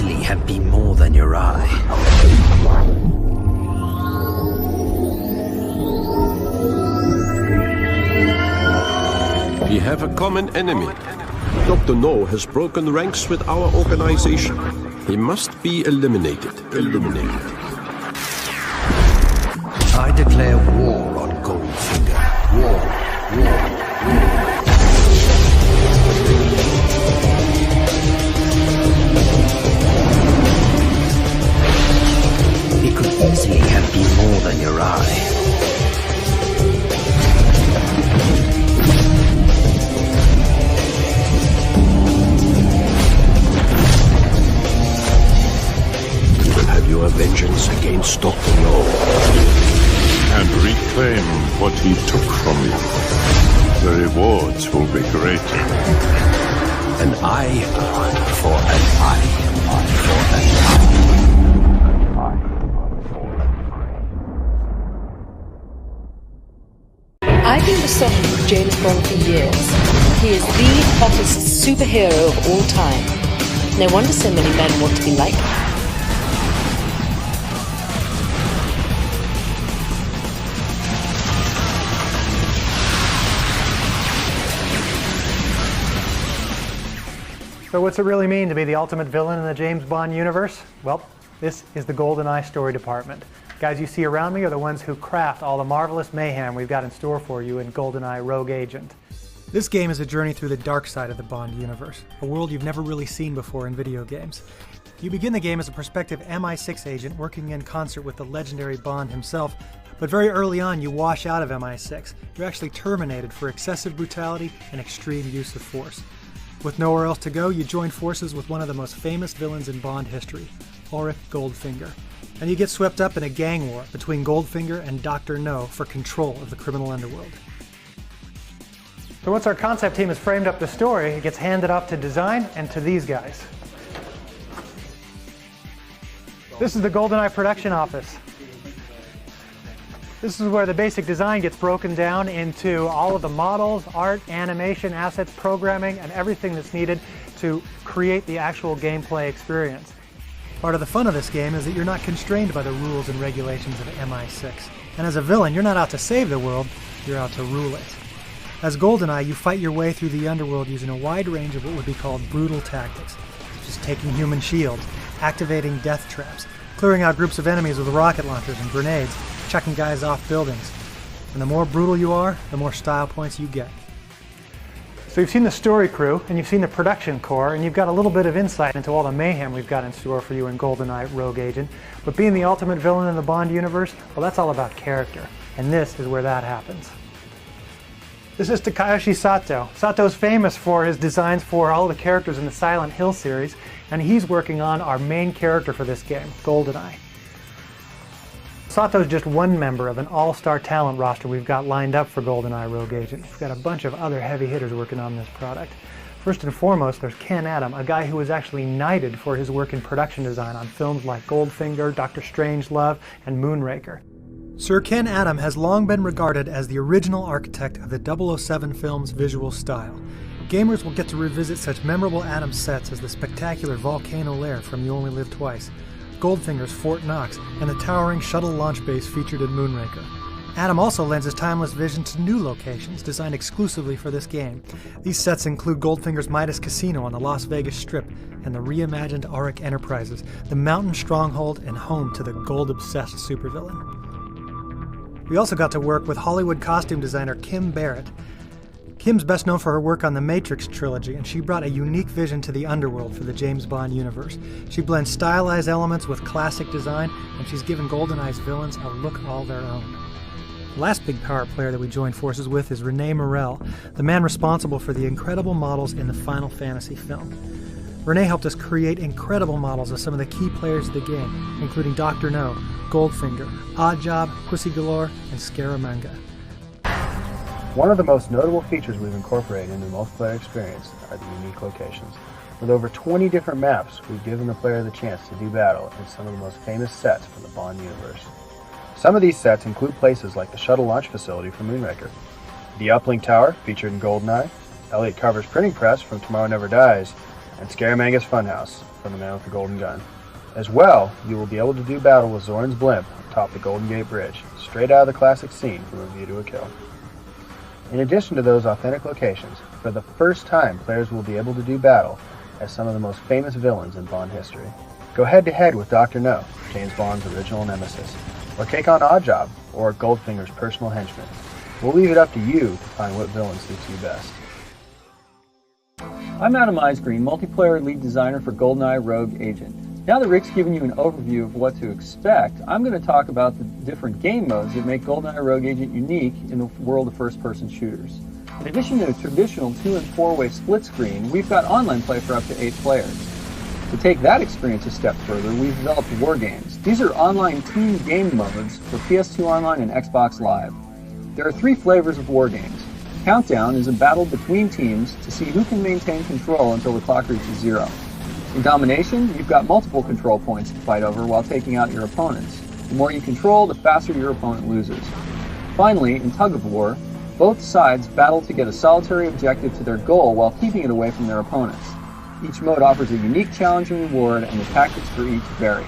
easily have been more than your eye. We have a common enemy. Dr. No has broken ranks with our organization. He must be eliminated. I declare war on Goldfinger. War. It could easily have been more than your eye. Your vengeance against Dr. No. And reclaim what he took from you. The rewards will be great. An eye for an eye. I've been besotted with James Bond for years. He is the hottest superhero of all time. No wonder so many men want to be like him. So what's it really mean to be the ultimate villain in the James Bond universe? Well, this is the Goldeneye story department. The guys you see around me are the ones who craft all the marvelous mayhem we've got in store for you in Goldeneye Rogue Agent. This game is a journey through the dark side of the Bond universe, a world you've never really seen before in video games. You begin the game as a prospective MI6 agent working in concert with the legendary Bond himself, but very early on you wash out of MI6. You're actually terminated for excessive brutality and extreme use of force. With nowhere else to go, you join forces with one of the most famous villains in Bond history, Auric Goldfinger. And you get swept up in a gang war between Goldfinger and Dr. No for control of the criminal underworld. So once our concept team has framed up the story, it gets handed off to design and to these guys. This is the Goldeneye production office. This is where the basic design gets broken down into all of the models, art, animation, assets, programming, and everything that's needed to create the actual gameplay experience. Part of the fun of this game is that you're not constrained by the rules and regulations of MI6. And as a villain, you're not out to save the world, you're out to rule it. As Goldeneye, you fight your way through the underworld using a wide range of what would be called brutal tactics, such as taking human shields, activating death traps, clearing out groups of enemies with rocket launchers and grenades, chucking guys off buildings. And the more brutal you are, the more style points you get. So you've seen the story crew, and you've seen the production core, and you've got a little bit of insight into all the mayhem we've got in store for you in Goldeneye Rogue Agent. But being the ultimate villain in the Bond universe, well, that's all about character. And this is where that happens. This is Takayoshi Sato. Sato's famous for his designs for all the characters in the Silent Hill series, and he's working on our main character for this game, Goldeneye. Sato's just one member of an all-star talent roster we've got lined up for Goldeneye Rogue Agent. We've got a bunch of other heavy hitters working on this product. First and foremost, there's Ken Adam, a guy who was actually knighted for his work in production design on films like Goldfinger, Dr. Strangelove, and Moonraker. Sir Ken Adam has long been regarded as the original architect of the 007 film's visual style. Gamers will get to revisit such memorable Adam sets as the spectacular Volcano Lair from You Only Live Twice, Goldfinger's Fort Knox, and the towering shuttle launch base featured in Moonraker. Adam also lends his timeless vision to new locations designed exclusively for this game. These sets include Goldfinger's Midas Casino on the Las Vegas Strip and the reimagined Auric Enterprises, the mountain stronghold and home to the gold-obsessed supervillain. We also got to work with Hollywood costume designer Kim Barrett. Kim's best known for her work on the Matrix trilogy, and she brought a unique vision to the underworld for the James Bond universe. She blends stylized elements with classic design, and she's given Goldeneye's villains a look all their own. The last big power player that we joined forces with is Rene Morel, the man responsible for the incredible models in the Final Fantasy film. Rene helped us create incredible models of some of the key players of the game, including Dr. No, Goldfinger, Oddjob, Pussy Galore, and Scaramanga. One of the most notable features we've incorporated into the multiplayer experience are the unique locations. With over 20 different maps, we've given the player the chance to do battle in some of the most famous sets from the Bond universe. Some of these sets include places like the shuttle launch facility from Moonraker, the Uplink Tower featured in Goldeneye, Elliot Carver's printing press from Tomorrow Never Dies, and Scaramanga's Funhouse from the Man with the Golden Gun. As well, you will be able to do battle with Zoran's blimp atop the Golden Gate Bridge, straight out of the classic scene from A View to a Kill. In addition to those authentic locations, for the first time players will be able to do battle as some of the most famous villains in Bond history. Go head-to-head with Dr. No, James Bond's original nemesis, or take on Oddjob, or Goldfinger's personal henchman. We'll leave it up to you to find what villain suits you best. I'm Adam Eisgreen, multiplayer lead designer for Goldeneye Rogue Agent. Now that Rick's given you an overview of what to expect, I'm going to talk about the different game modes that make Goldeneye Rogue Agent unique in the world of first-person shooters. In addition to a traditional 2- and 4-way split screen, we've got online play for up to 8 players. To take that experience a step further, we've developed War Games. These are online team game modes for PS2 Online and Xbox Live. There are 3 flavors of War Games. Countdown is a battle between teams to see who can maintain control until the clock reaches 0. In Domination, you've got multiple control points to fight over while taking out your opponents. The more you control, the faster your opponent loses. Finally, in Tug of War, both sides battle to get a solitary objective to their goal while keeping it away from their opponents. Each mode offers a unique challenge and reward, and the tactics for each vary.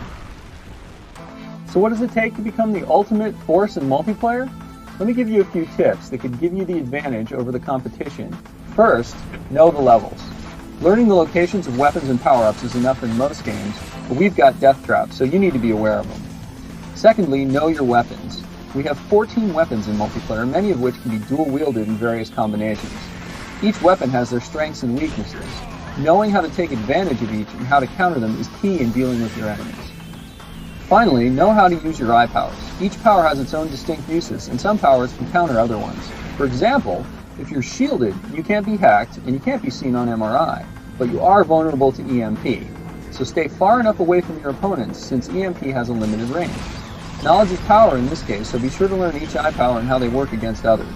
So what does it take to become the ultimate force in multiplayer? Let me give you a few tips that could give you the advantage over the competition. First, know the levels. Learning the locations of weapons and power-ups is enough in most games, but we've got death traps, so you need to be aware of them. Secondly, know your weapons. We have 14 weapons in multiplayer, many of which can be dual-wielded in various combinations. Each weapon has their strengths and weaknesses. Knowing how to take advantage of each and how to counter them is key in dealing with your enemies. Finally, know how to use your eye powers. Each power has its own distinct uses, and some powers can counter other ones. For example, if you're shielded, you can't be hacked and you can't be seen on MRI, but you are vulnerable to EMP. So stay far enough away from your opponents since EMP has a limited range. Knowledge is power in this case, so be sure to learn each eye power and how they work against others.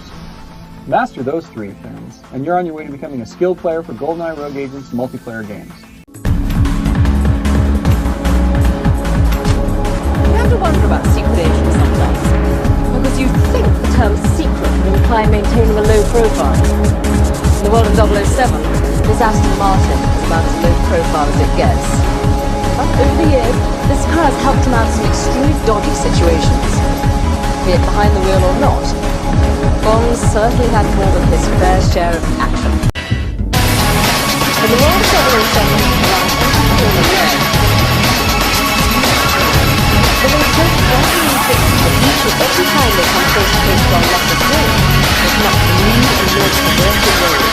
Master those 3 things, and you're on your way to becoming a skilled player for Goldeneye Rogue Agent's multiplayer games. You have to wonder about secret agents sometimes, because you think the term secret would imply maintaining a low profile. In the world of 007, this Aston Martin is about as low profile as it gets. But over the years, this car has helped him out of some extremely dodgy situations. Be it behind the wheel or not, Bond certainly had more than his fair share of action. In the world of 007, around 20 people alone, but they take one thing that each and every time they come face to face on left of home, is not new and more converted road,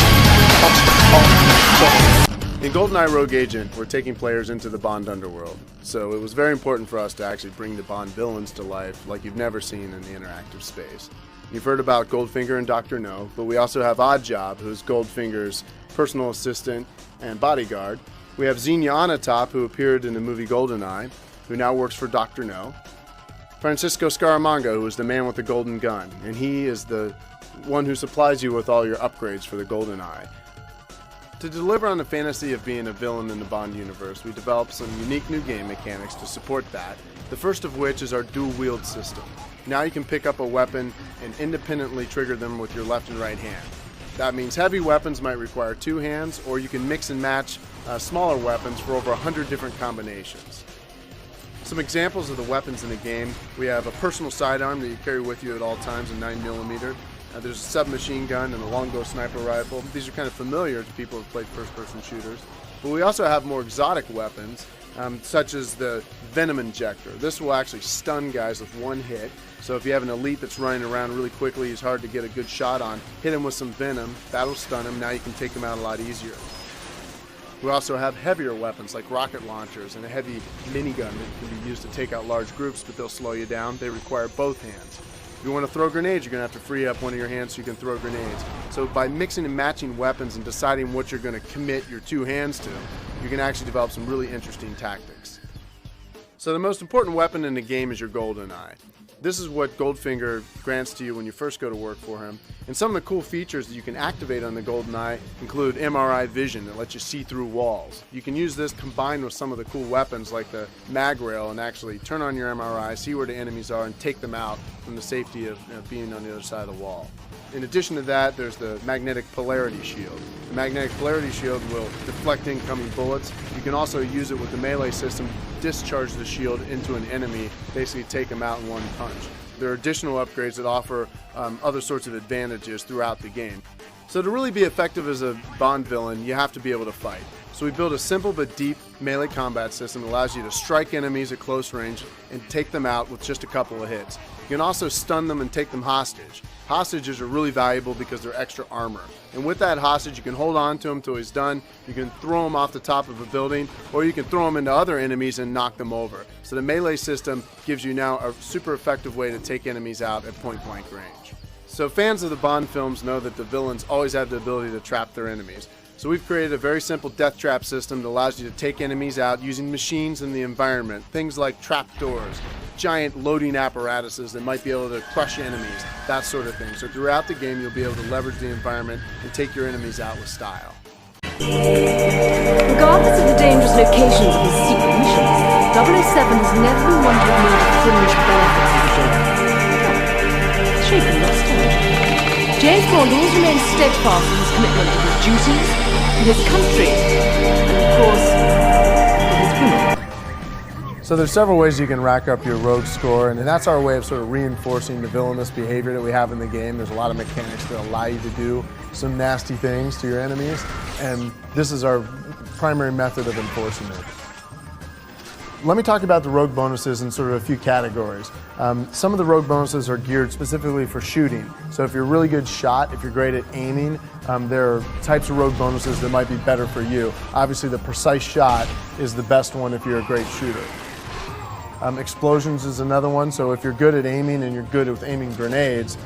but the Bond James. In Goldeneye Rogue Agent, we're taking players into the Bond underworld, so it was very important for us to actually bring the Bond villains to life like you've never seen in the interactive space. You've heard about Goldfinger and Dr. No, but we also have Oddjob, who's Goldfinger's personal assistant and bodyguard. We have Xenia Onatopp, who appeared in the movie Goldeneye, who now works for Dr. No. Francisco Scaramanga, who is the man with the golden gun, and he is the one who supplies you with all your upgrades for the Goldeneye. To deliver on the fantasy of being a villain in the Bond universe, we developed some unique new game mechanics to support that, the first of which is our dual-wield system. Now you can pick up a weapon and independently trigger them with your left and right hand. That means heavy weapons might require 2 hands, or you can mix and match smaller weapons for over 100 different combinations. Some examples of the weapons in the game: we have a personal sidearm that you carry with you at all times, a 9mm. There's a submachine gun and a longbow sniper rifle. These are kind of familiar to people who've played first-person shooters. But we also have more exotic weapons, such as the Venom Injector. This will actually stun guys with 1 hit. So if you have an elite that's running around really quickly, he's hard to get a good shot on, hit him with some Venom, that'll stun him. Now you can take him out a lot easier. We also have heavier weapons like rocket launchers and a heavy minigun that can be used to take out large groups, but they'll slow you down. They require both hands. If you want to throw grenades, you're going to have to free up one of your hands so you can throw grenades. So by mixing and matching weapons and deciding what you're going to commit your 2 hands to, you can actually develop some really interesting tactics. So the most important weapon in the game is your Goldeneye. This is what Goldfinger grants to you when you first go to work for him. And some of the cool features that you can activate on the Goldeneye include MRI vision that lets you see through walls. You can use this combined with some of the cool weapons like the mag rail and actually turn on your MRI, see where the enemies are, and take them out from the safety of being on the other side of the wall. In addition to that, there's the magnetic polarity shield. The magnetic polarity shield will deflect incoming bullets. You can also use it with the melee system, discharge the shield into an enemy, basically take them out in one punch. There are additional upgrades that offer other sorts of advantages throughout the game. So to really be effective as a Bond villain, you have to be able to fight. So we built a simple but deep melee combat system that allows you to strike enemies at close range and take them out with just a couple of hits. You can also stun them and take them hostage. Hostages are really valuable because they're extra armor. And with that hostage, you can hold on to him until he's done. You can throw him off the top of a building, or you can throw him into other enemies and knock them over. So the melee system gives you now a super effective way to take enemies out at point-blank range. So fans of the Bond films know that the villains always have the ability to trap their enemies. So we've created a very simple death trap system that allows you to take enemies out using machines in the environment. Things like trapdoors, giant loading apparatuses that might be able to crush enemies, that sort of thing. So throughout the game, you'll be able to leverage the environment and take your enemies out with style. Regardless of the dangerous locations of his secret missions, 007 has never been one to ignore the fringe benefits of the job. Shaken last time. James Bond always remains steadfast in his commitment to his duties, to his country, and of course, to his women. So there's several ways you can rack up your rogue score, and that's our way of sort of reinforcing the villainous behavior that we have in the game. There's a lot of mechanics that allow you to do some nasty things to your enemies, and this is our primary method of enforcing it. Let me talk about the rogue bonuses in sort of a few categories. Some of the rogue bonuses are geared specifically for shooting. So if you're a really good shot, if you're great at aiming, there are types of rogue bonuses that might be better for you. Obviously the precise shot is the best one if you're a great shooter. Explosions is another one, so if you're good at aiming and you're good with aiming grenades,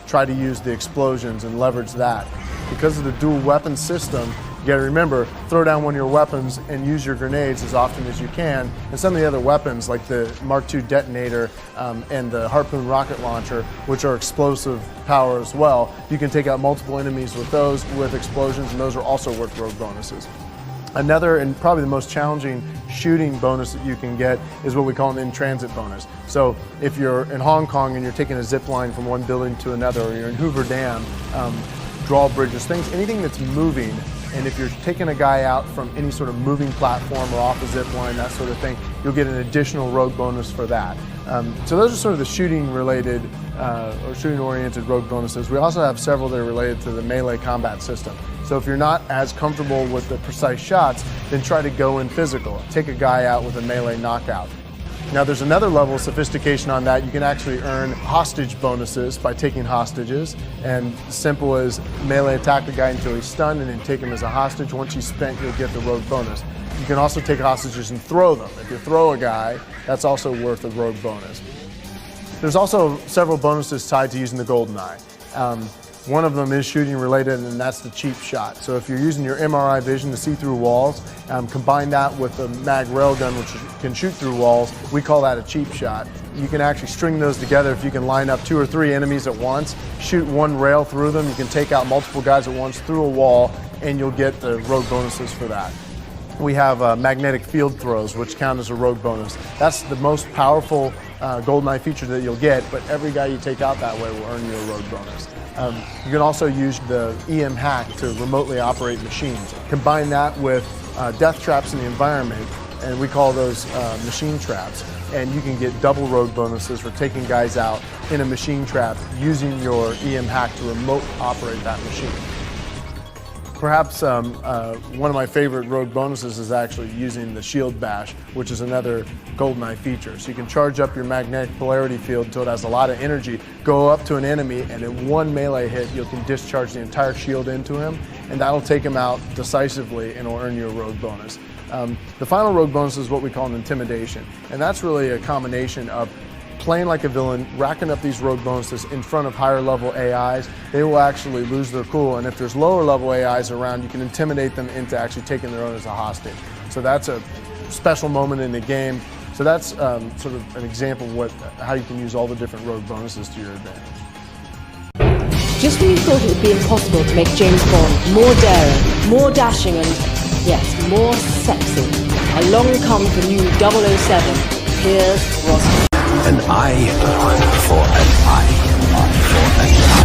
try to use the explosions and leverage that. Because of the dual weapon system, you gotta remember, throw down one of your weapons and use your grenades as often as you can. And some of the other weapons, like the Mark II detonator and the Harpoon rocket launcher, which are explosive power as well, you can take out multiple enemies with those with explosions, and those are also worth rogue bonuses. Another, and probably the most challenging shooting bonus that you can get, is what we call an in-transit bonus. So if you're in Hong Kong and you're taking a zip line from one building to another, or you're in Hoover Dam, drawbridges, anything that's moving, and if you're taking a guy out from any sort of moving platform or off a zip line, that sort of thing, you'll get an additional rogue bonus for that. So those are sort of the shooting-related or shooting-oriented rogue bonuses. We also have several that are related to the melee combat system. So if you're not as comfortable with the precise shots, then try to go in physical. Take a guy out with a melee knockout. Now there's another level of sophistication on that. You can actually earn hostage bonuses by taking hostages, and simple as melee attack the guy until he's stunned and then take him as a hostage. Once he's spent, you'll get the rogue bonus. You can also take hostages and throw them. If you throw a guy, that's also worth a rogue bonus. There's also several bonuses tied to using the Goldeneye. One of them is shooting related, and that's the cheap shot. So if you're using your MRI vision to see through walls, combine that with a mag railgun, which can shoot through walls, we call that a cheap shot. You can actually string those together if you can line up 2 or 3 enemies at once, shoot one rail through them, you can take out multiple guys at once through a wall, and you'll get the rogue bonuses for that. We have magnetic field throws, which count as a rogue bonus. That's the most powerful Goldeneye feature that you'll get, but every guy you take out that way will earn you a rogue bonus. You can also use the EM hack to remotely operate machines. Combine that with death traps in the environment, and we call those machine traps. And you can get double rogue bonuses for taking guys out in a machine trap using your EM hack to remote operate that machine. Perhaps one of my favorite rogue bonuses is actually using the shield bash, which is another Goldeneye feature. So you can charge up your magnetic polarity field until it has a lot of energy, go up to an enemy, and in one melee hit, you can discharge the entire shield into him, and that'll take him out decisively and will earn you a rogue bonus. The final rogue bonus is what we call an intimidation, and that's really a combination of playing like a villain, racking up these rogue bonuses in front of higher level AIs. They will actually lose their cool, and if there's lower level AIs around, you can intimidate them into actually taking their own as a hostage. So that's a special moment in the game. So that's sort of an example of how you can use all the different rogue bonuses to your advantage. Just when you thought it would be impossible to make James Bond more daring, more dashing, and, yes, more sexy, along comes the new 007. Here's Roscoe. An eye for an eye for an eye.